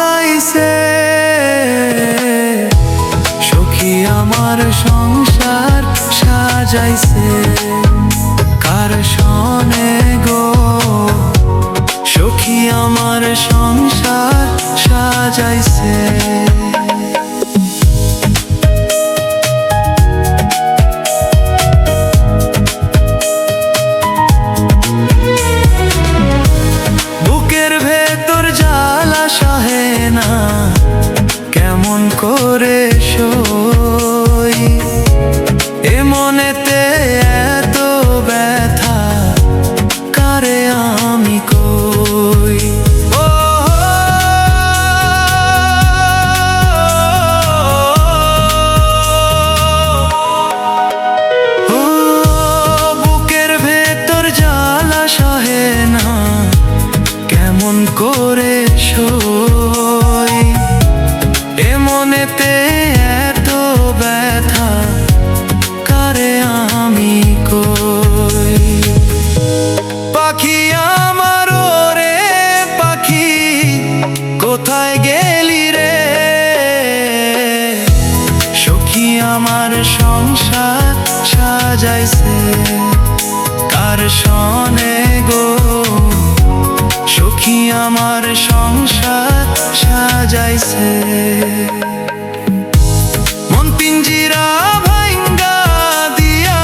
পালাইছে, সখী আমার সংসার সাজাইছে কার সনে গো, সখী আমার সংসার সাজাইছে। বুকের ভেতর জ্বালা সহে না, কেমন করে সই, এ মনেতে এত ব্যথা কারে আমি কই। বুকের ভেতর জ্বালা সহে না, কেমন করে সই, এ মনেতে এত ব্যথা কারে আমি কই। পাখি আমার রে পাখি, কোথায় গেলি রে, সখী আমার সংসার সাজাইছে কার সনে গো, সখী আমার সংসার সাজাইছে। মন পিঞ্জিরা ভাঙ্গা দিয়া,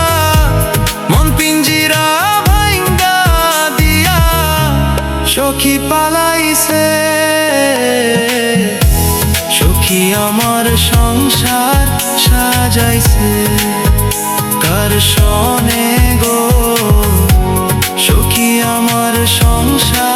মন পিঞ্জিরা ভাঙ্গা দিয়া, সখী পালাইছে, সখী আমার সংসার সাজাইছে কার সনে গো, সখী আমার সংসার